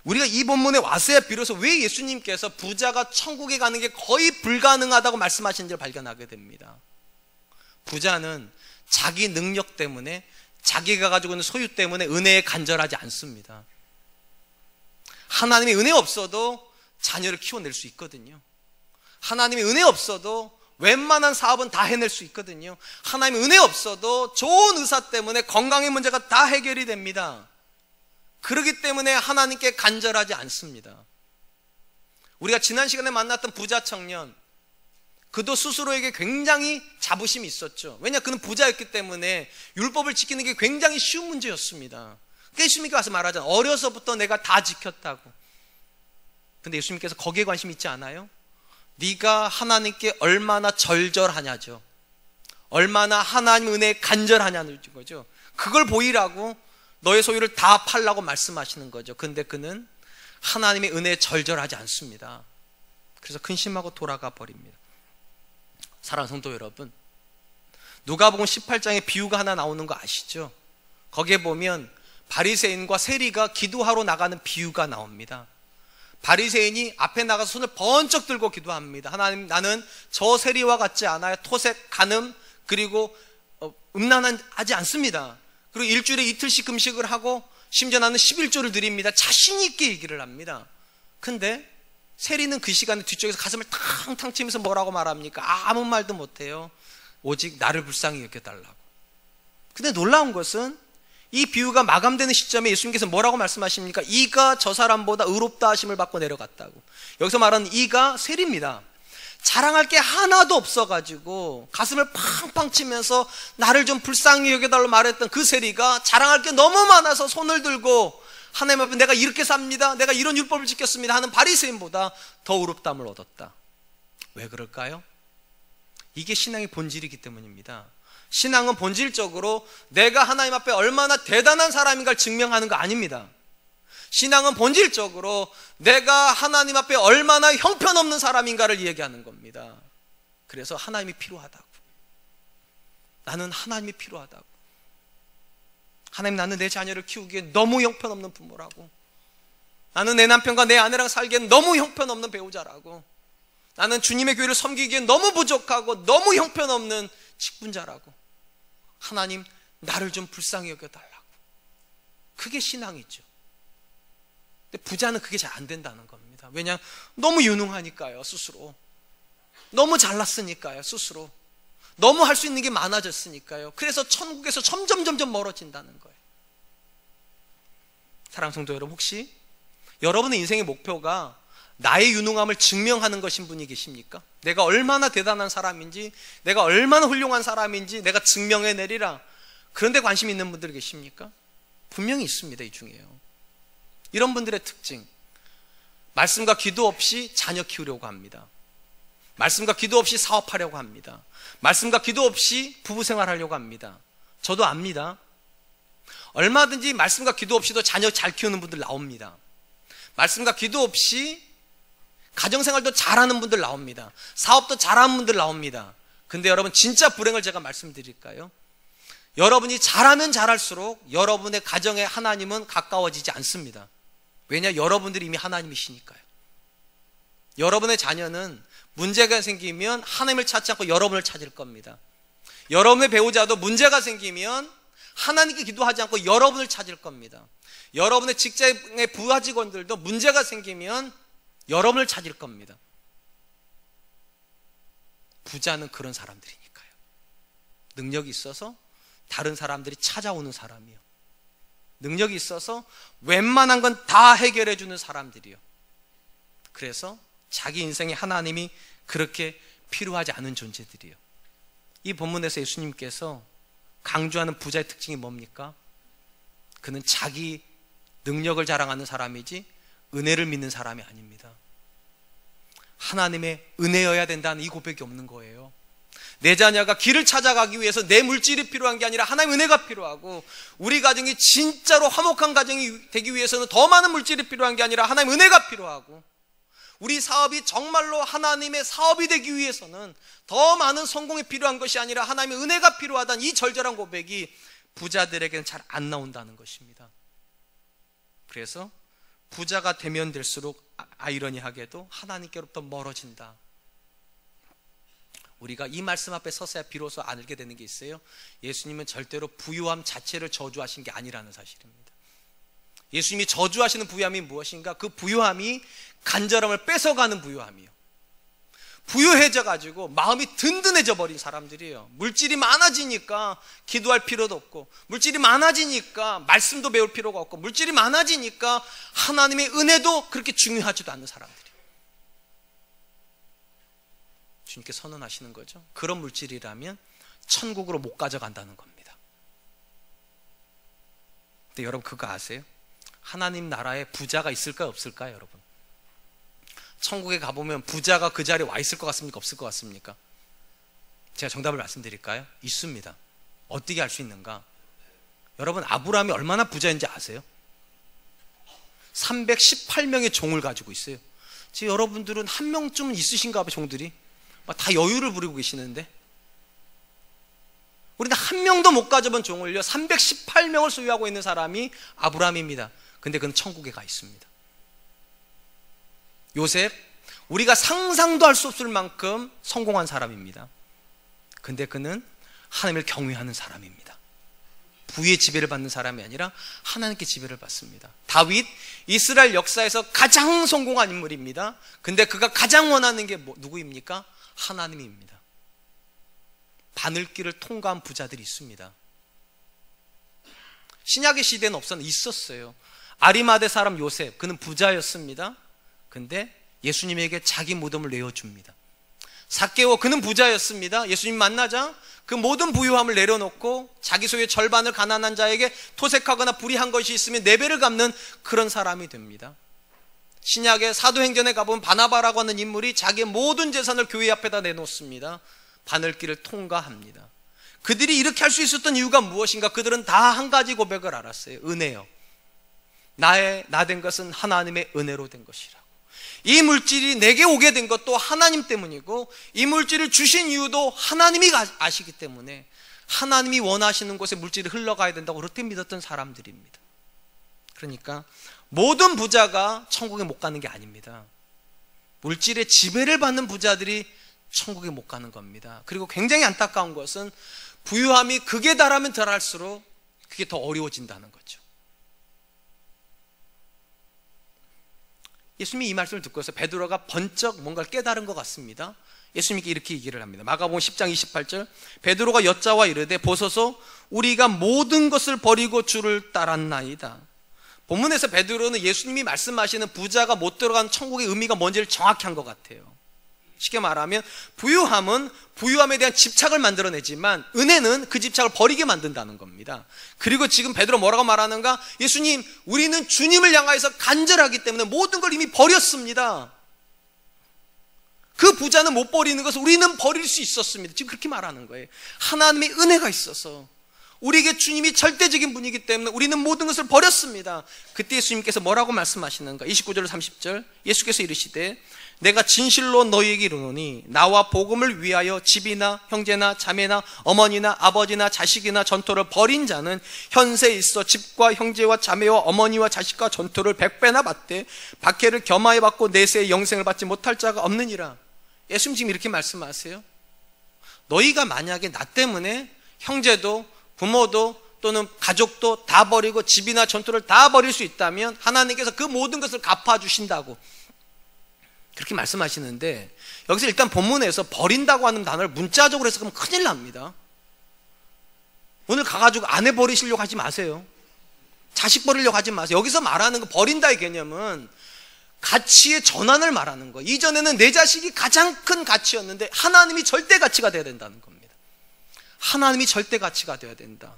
우리가 이 본문에 와서야 비로소 왜 예수님께서 부자가 천국에 가는 게 거의 불가능하다고 말씀하신 줄 발견하게 됩니다. 부자는 자기 능력 때문에, 자기가 가지고 있는 소유 때문에 은혜에 간절하지 않습니다. 하나님의 은혜 없어도 자녀를 키워낼 수 있거든요. 하나님의 은혜 없어도 웬만한 사업은 다 해낼 수 있거든요. 하나님의 은혜 없어도 좋은 의사 때문에 건강의 문제가 다 해결이 됩니다. 그렇기 때문에 하나님께 간절하지 않습니다. 우리가 지난 시간에 만났던 부자 청년, 그도 스스로에게 굉장히 자부심이 있었죠. 왜냐, 그는 부자였기 때문에 율법을 지키는 게 굉장히 쉬운 문제였습니다. 예수님께 와서 말하잖아요. 어려서부터 내가 다 지켰다고. 근데 예수님께서 거기에 관심 있지 않아요? 네가 하나님께 얼마나 절절하냐죠. 얼마나 하나님 은혜에 간절하냐는 거죠. 그걸 보이라고 너의 소유를 다 팔라고 말씀하시는 거죠. 근데 그는 하나님의 은혜에 절절하지 않습니다. 그래서 근심하고 돌아가 버립니다. 사랑하는 성도 여러분, 누가복음 18장에 비유가 하나 나오는 거 아시죠? 거기에 보면 바리새인과 세리가 기도하러 나가는 비유가 나옵니다. 바리새인이 앞에 나가서 손을 번쩍 들고 기도합니다. 하나님, 나는 저 세리와 같지 않아요. 토색, 간음, 그리고 음란하지 않습니다. 그리고 일주일에 이틀씩 금식을 하고 심지어 나는 11조를 드립니다. 자신 있게 얘기를 합니다. 근데 세리는 그 시간에 뒤쪽에서 가슴을 탕탕 치면서 뭐라고 말합니까? 아무 말도 못해요. 오직 나를 불쌍히 여겨달라고. 근데 놀라운 것은 이 비유가 마감되는 시점에 예수님께서 뭐라고 말씀하십니까? 이가 저 사람보다 의롭다 하심을 받고 내려갔다고. 여기서 말하는 이가 세리입니다. 자랑할 게 하나도 없어가지고 가슴을 팡팡 치면서 나를 좀 불쌍히 여겨달라고 말했던 그 세리가 자랑할 게 너무 많아서 손을 들고 하나님 앞에 내가 이렇게 삽니다, 내가 이런 율법을 지켰습니다 하는 바리새인보다 더 의롭다함을 얻었다. 왜 그럴까요? 이게 신앙의 본질이기 때문입니다. 신앙은 본질적으로 내가 하나님 앞에 얼마나 대단한 사람인가를 증명하는 거 아닙니다. 신앙은 본질적으로 내가 하나님 앞에 얼마나 형편없는 사람인가를 얘기하는 겁니다. 그래서 하나님이 필요하다고. 나는 하나님이 필요하다고. 하나님, 나는 내 자녀를 키우기에 너무 형편없는 부모라고. 나는 내 남편과 내 아내랑 살기엔 너무 형편없는 배우자라고. 나는 주님의 교회를 섬기기엔 너무 부족하고 너무 형편없는 직분자라고. 하나님, 나를 좀 불쌍히 여겨달라고. 그게 신앙이죠. 근데 부자는 그게 잘 안 된다는 겁니다. 왜냐? 너무 유능하니까요, 스스로. 너무 잘났으니까요, 스스로. 너무 할 수 있는 게 많아졌으니까요. 그래서 천국에서 점점 멀어진다는 거예요. 사랑하는 성도 여러분, 혹시 여러분의 인생의 목표가 나의 유능함을 증명하는 것인 분이 계십니까? 내가 얼마나 대단한 사람인지, 내가 얼마나 훌륭한 사람인지 내가 증명해내리라, 그런데 관심 있는 분들 계십니까? 분명히 있습니다. 이 중에요. 이런 분들의 특징, 말씀과 기도 없이 자녀 키우려고 합니다. 말씀과 기도 없이 사업하려고 합니다. 말씀과 기도 없이 부부생활하려고 합니다. 저도 압니다. 얼마든지 말씀과 기도 없이도 자녀 잘 키우는 분들 나옵니다. 말씀과 기도 없이 가정생활도 잘하는 분들 나옵니다. 사업도 잘하는 분들 나옵니다. 근데 여러분, 진짜 불행을 제가 말씀드릴까요? 여러분이 잘하면 잘할수록 여러분의 가정에 하나님은 가까워지지 않습니다. 왜냐? 여러분들이 이미 하나님이시니까요. 여러분의 자녀는 문제가 생기면 하나님을 찾지 않고 여러분을 찾을 겁니다. 여러분의 배우자도 문제가 생기면 하나님께 기도하지 않고 여러분을 찾을 겁니다. 여러분의 직장의 부하 직원들도 문제가 생기면 여러분을 찾을 겁니다. 부자는 그런 사람들이니까요. 능력이 있어서 다른 사람들이 찾아오는 사람이요. 능력이 있어서 웬만한 건 다 해결해 주는 사람들이요. 그래서 자기 인생에 하나님이 그렇게 필요하지 않은 존재들이요. 이 본문에서 예수님께서 강조하는 부자의 특징이 뭡니까? 그는 자기 능력을 자랑하는 사람이지 은혜를 믿는 사람이 아닙니다. 하나님의 은혜여야 된다는 이 고백이 없는 거예요. 내 자녀가 길을 찾아가기 위해서 내 물질이 필요한 게 아니라 하나님의 은혜가 필요하고, 우리 가정이 진짜로 화목한 가정이 되기 위해서는 더 많은 물질이 필요한 게 아니라 하나님의 은혜가 필요하고, 우리 사업이 정말로 하나님의 사업이 되기 위해서는 더 많은 성공이 필요한 것이 아니라 하나님의 은혜가 필요하다는 이 절절한 고백이 부자들에게는 잘 안 나온다는 것입니다. 그래서 부자가 되면 될수록 아이러니하게도 하나님께로부터 멀어진다. 우리가 이 말씀 앞에 서서야 비로소 알게 되는 게 있어요. 예수님은 절대로 부유함 자체를 저주하신 게 아니라는 사실입니다. 예수님이 저주하시는 부유함이 무엇인가? 그 부유함이 간절함을 뺏어가는 부유함이요, 부유해져 가지고 마음이 든든해져 버린 사람들이에요. 물질이 많아지니까 기도할 필요도 없고, 물질이 많아지니까 말씀도 배울 필요가 없고, 물질이 많아지니까 하나님의 은혜도 그렇게 중요하지도 않는 사람들이에요. 주님께 선언하시는 거죠. 그런 물질이라면 천국으로 못 가져간다는 겁니다. 근데 여러분 그거 아세요? 하나님 나라에 부자가 있을까요, 없을까요, 여러분? 천국에 가보면 부자가 그 자리에 와 있을 것 같습니까, 없을 것 같습니까? 제가 정답을 말씀드릴까요? 있습니다. 어떻게 알 수 있는가? 여러분, 아브라함이 얼마나 부자인지 아세요? 318명의 종을 가지고 있어요. 지금 여러분들은 한 명쯤은 있으신가 봐, 종들이. 다 여유를 부리고 계시는데, 우리는 한 명도 못 가져본 종을요 318명을 소유하고 있는 사람이 아브라함입니다. 근데 그는 천국에 가 있습니다. 요셉, 우리가 상상도 할 수 없을 만큼 성공한 사람입니다. 근데 그는 하나님을 경외하는 사람입니다. 부의 지배를 받는 사람이 아니라 하나님께 지배를 받습니다. 다윗, 이스라엘 역사에서 가장 성공한 인물입니다. 근데 그가 가장 원하는 게 누구입니까? 하나님입니다. 바늘길을 통과한 부자들이 있습니다. 신약의 시대는 없었는데 있었어요. 아리마대 사람 요셉, 그는 부자였습니다. 근데 예수님에게 자기 무덤을 내어줍니다. 삭개오, 그는 부자였습니다. 예수님 만나자 그 모든 부유함을 내려놓고 자기 소유의 절반을 가난한 자에게 토색하거나 불의한 것이 있으면 4배를 갚는 그런 사람이 됩니다. 신약의 사도행전에 가보면 바나바라고 하는 인물이 자기의 모든 재산을 교회 앞에다 내놓습니다. 바늘길을 통과합니다. 그들이 이렇게 할 수 있었던 이유가 무엇인가? 그들은 다 한 가지 고백을 알았어요. 은혜요. 나 된 것은 하나님의 은혜로 된 것이라고. 이 물질이 내게 오게 된 것도 하나님 때문이고, 이 물질을 주신 이유도 하나님이 아시기 때문에 하나님이 원하시는 곳에 물질이 흘러가야 된다고 그렇게 믿었던 사람들입니다. 그러니까 모든 부자가 천국에 못 가는 게 아닙니다. 물질의 지배를 받는 부자들이 천국에 못 가는 겁니다. 그리고 굉장히 안타까운 것은 부유함이 극에 달하면 달할수록 그게 더 어려워진다는 거죠. 예수님이 이 말씀을 듣고서 베드로가 번쩍 뭔가를 깨달은 것 같습니다. 예수님께 이렇게 얘기를 합니다. 마가복음 10장 28절, 베드로가 여짜와 이르되 보소서 우리가 모든 것을 버리고 주를 따랐나이다. 본문에서 베드로는 예수님이 말씀하시는 부자가 못 들어간 천국의 의미가 뭔지를 정확히 한 것 같아요. 쉽게 말하면 부유함은 부유함에 대한 집착을 만들어내지만 은혜는 그 집착을 버리게 만든다는 겁니다. 그리고 지금 베드로 뭐라고 말하는가? 예수님, 우리는 주님을 향하여서 간절하기 때문에 모든 걸 이미 버렸습니다. 그 부자는 못 버리는 것을 우리는 버릴 수 있었습니다. 지금 그렇게 말하는 거예요. 하나님의 은혜가 있어서, 우리에게 주님이 절대적인 분이기 때문에 우리는 모든 것을 버렸습니다. 그때 예수님께서 뭐라고 말씀하시는가? 29절 30절 예수께서 이르시되 내가 진실로 너희에게 이르노니 나와 복음을 위하여 집이나 형제나 자매나 어머니나 아버지나 자식이나 전토를 벌인 자는 현세에 있어 집과 형제와 자매와 어머니와 자식과 전토를 100배나 받되 박해를 겸하여 받고 내세의 영생을 받지 못할 자가 없느니라. 예수님 지금 이렇게 말씀하세요. 너희가 만약에 나 때문에 형제도 부모도 또는 가족도 다 버리고 집이나 전토를 다 버릴 수 있다면 하나님께서 그 모든 것을 갚아주신다고 그렇게 말씀하시는데, 여기서 일단 본문에서 버린다고 하는 단어를 문자적으로 해석하면 큰일 납니다. 오늘 가가지고 아내 버리시려고 하지 마세요. 자식 버리려고 하지 마세요. 여기서 말하는 거 버린다의 개념은 가치의 전환을 말하는 거예요. 이전에는 내 자식이 가장 큰 가치였는데 하나님이 절대 가치가 되어야 된다는 겁니다. 하나님이 절대 가치가 되어야 된다.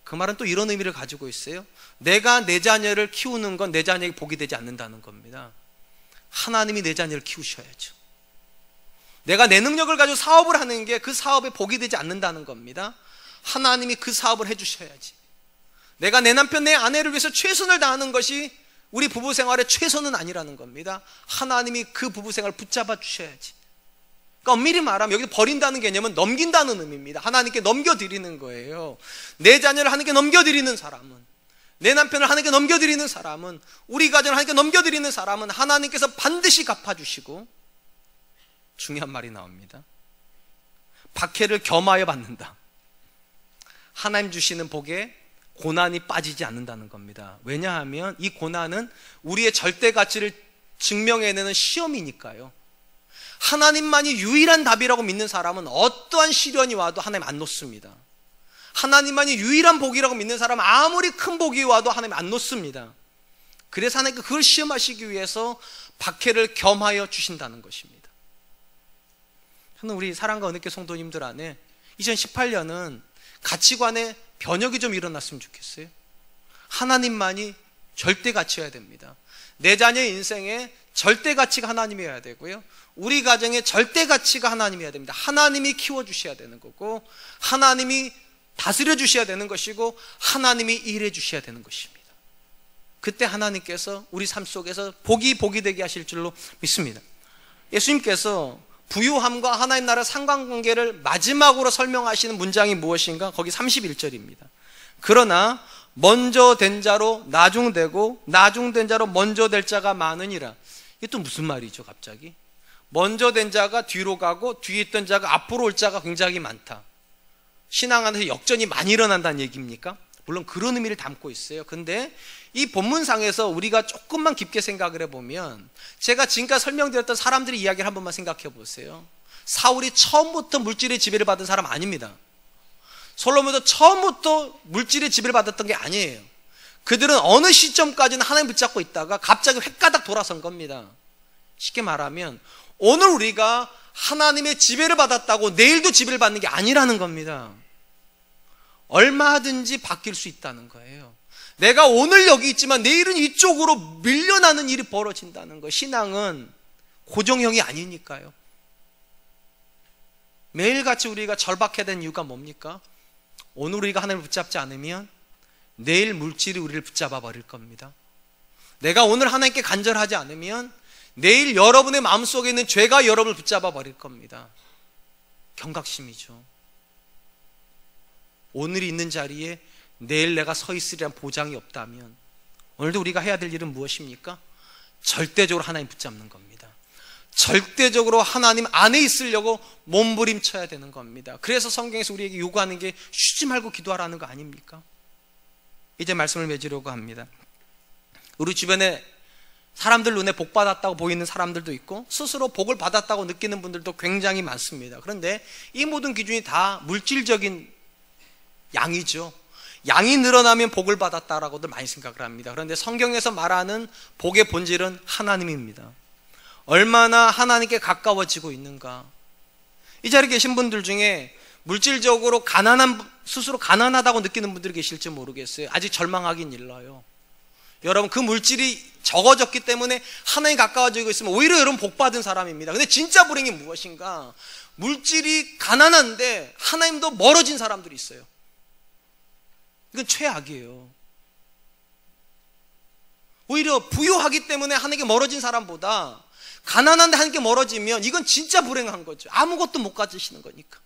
그 말은 또 이런 의미를 가지고 있어요. 내가 내 자녀를 키우는 건 내 자녀에게 복이 되지 않는다는 겁니다. 하나님이 내 자녀를 키우셔야죠. 내가 내 능력을 가지고 사업을 하는 게 그 사업에 복이 되지 않는다는 겁니다. 하나님이 그 사업을 해주셔야지. 내가 내 남편, 내 아내를 위해서 최선을 다하는 것이 우리 부부 생활의 최선은 아니라는 겁니다. 하나님이 그 부부 생활을 붙잡아 주셔야지. 그러니까 엄밀히 말하면 여기서 버린다는 개념은 넘긴다는 의미입니다. 하나님께 넘겨드리는 거예요. 내 자녀를 하나님께 넘겨드리는 사람은, 내 남편을 하나님께 넘겨드리는 사람은, 우리 가정을 하나님께 넘겨드리는 사람은 하나님께서 반드시 갚아주시고, 중요한 말이 나옵니다. 박해를 겸하여 받는다. 하나님 주시는 복에 고난이 빠지지 않는다는 겁니다. 왜냐하면 이 고난은 우리의 절대 가치를 증명해내는 시험이니까요. 하나님만이 유일한 답이라고 믿는 사람은 어떠한 시련이 와도 하나님 안 놓습니다. 하나님만이 유일한 복이라고 믿는 사람은 아무리 큰 복이 와도 하나님 안 놓습니다. 그래서 하나님께 그걸 시험하시기 위해서 박해를 겸하여 주신다는 것입니다. 저는 우리 사랑과 은혜교회 성도님들 안에 2018년은 가치관에 변혁이 좀 일어났으면 좋겠어요. 하나님만이 절대 가치여야 됩니다. 내 자녀의 인생에 절대 가치가 하나님이어야 되고요, 우리 가정의 절대 가치가 하나님이어야 됩니다. 하나님이 키워주셔야 되는 거고, 하나님이 다스려 주셔야 되는 것이고, 하나님이 일해 주셔야 되는 것입니다. 그때 하나님께서 우리 삶 속에서 복이 되게 하실 줄로 믿습니다. 예수님께서 부유함과 하나님 나라 상관관계를 마지막으로 설명하시는 문장이 무엇인가? 거기 31절입니다. 그러나 먼저 된 자로 나중되고 나중된 자로 먼저 될 자가 많으니라. 이게 또 무슨 말이죠 갑자기? 먼저 된 자가 뒤로 가고 뒤에 있던 자가 앞으로 올 자가 굉장히 많다. 신앙 안에서 역전이 많이 일어난다는 얘기입니까? 물론 그런 의미를 담고 있어요. 근데 이 본문상에서 우리가 조금만 깊게 생각을 해보면, 제가 지금까지 설명드렸던 사람들의 이야기를 한 번만 생각해 보세요. 사울이 처음부터 물질의 지배를 받은 사람 아닙니다. 솔로몬도 처음부터 물질의 지배를 받았던 게 아니에요. 그들은 어느 시점까지는 하나님 붙잡고 있다가 갑자기 획가닥 돌아선 겁니다. 쉽게 말하면 오늘 우리가 하나님의 지배를 받았다고 내일도 지배를 받는 게 아니라는 겁니다. 얼마든지 바뀔 수 있다는 거예요. 내가 오늘 여기 있지만 내일은 이쪽으로 밀려나는 일이 벌어진다는 거. 신앙은 고정형이 아니니까요. 매일같이 우리가 절박해야 되는 이유가 뭡니까? 오늘 우리가 하나님을 붙잡지 않으면 내일 물질이 우리를 붙잡아 버릴 겁니다. 내가 오늘 하나님께 간절하지 않으면 내일 여러분의 마음속에 있는 죄가 여러분을 붙잡아 버릴 겁니다. 경각심이죠. 오늘이 있는 자리에 내일 내가 서 있으리란 보장이 없다면 오늘도 우리가 해야 될 일은 무엇입니까? 절대적으로 하나님 붙잡는 겁니다. 절대적으로 하나님 안에 있으려고 몸부림쳐야 되는 겁니다. 그래서 성경에서 우리에게 요구하는 게 쉬지 말고 기도하라는 거 아닙니까? 이제 말씀을 맺으려고 합니다. 우리 주변에 사람들 눈에 복 받았다고 보이는 사람들도 있고 스스로 복을 받았다고 느끼는 분들도 굉장히 많습니다. 그런데 이 모든 기준이 다 물질적인 양이죠. 양이 늘어나면 복을 받았다라고들 많이 생각을 합니다. 그런데 성경에서 말하는 복의 본질은 하나님입니다. 얼마나 하나님께 가까워지고 있는가. 이 자리에 계신 분들 중에 물질적으로 스스로 가난하다고 느끼는 분들이 계실지 모르겠어요. 아직 절망하긴 일러요. 여러분, 그 물질이 적어졌기 때문에 하나님 가까워지고 있으면 오히려 여러분 복 받은 사람입니다. 근데 진짜 불행이 무엇인가? 물질이 가난한데 하나님도 멀어진 사람들이 있어요. 이건 최악이에요. 오히려 부유하기 때문에 하나님께 멀어진 사람보다 가난한데 하나님께 멀어지면 이건 진짜 불행한 거죠. 아무것도 못 가지시는 거니까.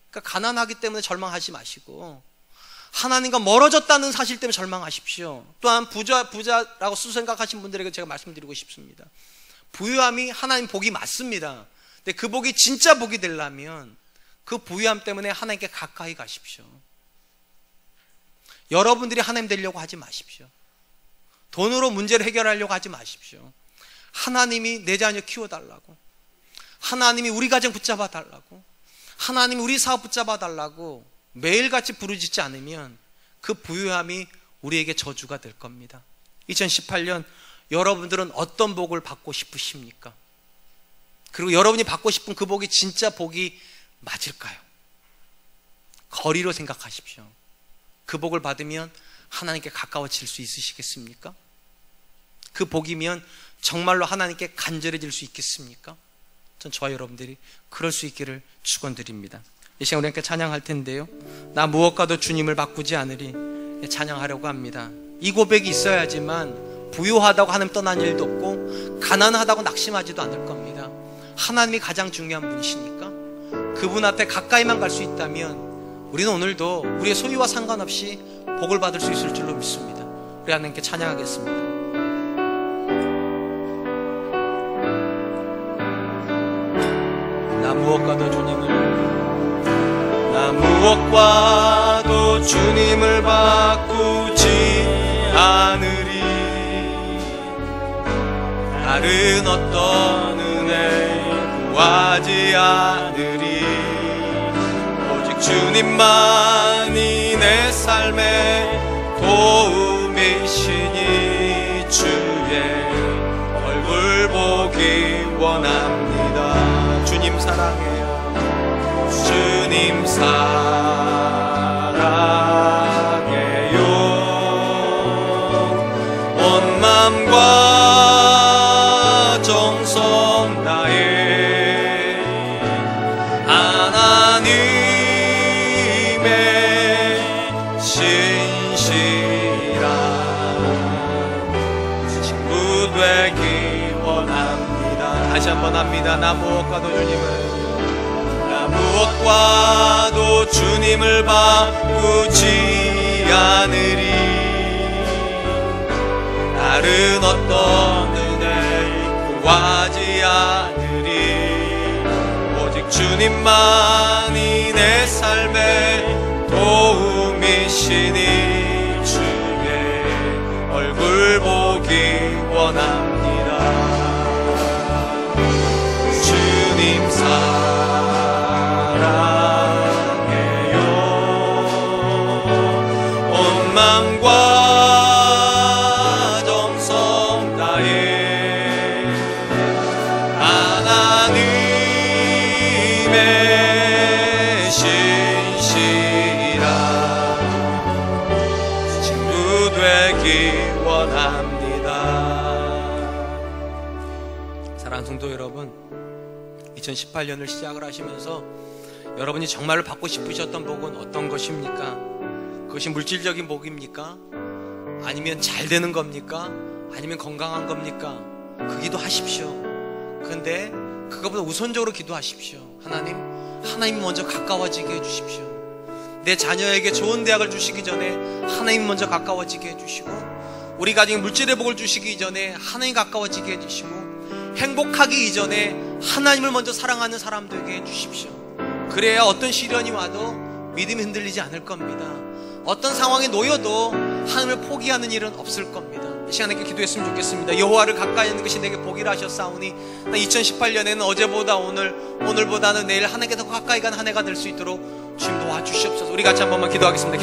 그러니까 가난하기 때문에 절망하지 마시고 하나님과 멀어졌다는 사실 때문에 절망하십시오. 또한 부자라고 스스로 생각하신 분들에게 제가 말씀드리고 싶습니다. 부유함이 하나님 복이 맞습니다. 근데 그 복이 진짜 복이 되려면 그 부유함 때문에 하나님께 가까이 가십시오. 여러분들이 하나님 되려고 하지 마십시오. 돈으로 문제를 해결하려고 하지 마십시오. 하나님이 내 자녀 키워달라고, 하나님이 우리 가정 붙잡아 달라고, 하나님이 우리 사업 붙잡아 달라고 매일같이 부르짖지 않으면 그 부유함이 우리에게 저주가 될 겁니다. 2018년 여러분들은 어떤 복을 받고 싶으십니까? 그리고 여러분이 받고 싶은 그 복이 진짜 복이 맞을까요? 거리로 생각하십시오. 그 복을 받으면 하나님께 가까워질 수 있으시겠습니까? 그 복이면 정말로 하나님께 간절해질 수 있겠습니까? 전 저와 여러분들이 그럴 수 있기를 축원드립니다. 이 시간 우리 함께 찬양할 텐데요, 나 무엇과도 주님을 바꾸지 않으리, 찬양하려고 합니다. 이 고백이 있어야지만 부유하다고 하나님 떠난 일도 없고 가난하다고 낙심하지도 않을 겁니다. 하나님이 가장 중요한 분이시니까 그분 앞에 가까이만 갈 수 있다면 우리는 오늘도 우리의 소유와 상관없이 복을 받을 수 있을 줄로 믿습니다. 우리 하나님께 찬양하겠습니다. 나 무엇과도 주님을 바꾸지 않으리, 다른 어떤 은혜 구하지 않으리, 오직 주님만이 내 삶의 도움이시니 주의 얼굴 보기 원합니다. 주님 사랑해요. 주님 사랑해요. 온 마음과 정성 다해 하나님의 신실한 친구 되기 원합니다. 다시 한번 합니다. 나 무엇과도 주님을 바꾸지 않으리, 다른 어떤 은혜 구하지 않으리, 오직 주님만이 내 삶의 도움이시니 주의 얼굴 보기 원합니다. 주님 마음과 정성 다해 하나님의 신실한 친구 되기 원합니다. 사랑하는 성도 여러분, 2018년을 시작을 하시면서 여러분이 정말로 받고 싶으셨던 복은 어떤 것입니까? 그것이 물질적인 복입니까? 아니면 잘 되는 겁니까? 아니면 건강한 겁니까? 그 기도하십시오. 그런데 그것보다 우선적으로 기도하십시오. 하나님 먼저 가까워지게 해주십시오. 내 자녀에게 좋은 대학을 주시기 전에 하나님 먼저 가까워지게 해주시고, 우리 가정에 물질의 복을 주시기 전에 하나님 가까워지게 해주시고, 행복하기 이전에 하나님을 먼저 사랑하는 사람 되게 해주십시오. 그래야 어떤 시련이 와도 믿음이 흔들리지 않을 겁니다. 어떤 상황에 놓여도 하나님을 포기하는 일은 없을 겁니다. 이 시간에 기도했으면 좋겠습니다. 여호와를 가까이 하는 것이 내게 복이라 하셨사오니, 2018년에는 어제보다 오늘보다는 내일 하나님께 더 가까이 가는 한 해가 될 수 있도록 주님 도와주시옵소서. 우리 같이 한 번만 기도하겠습니다.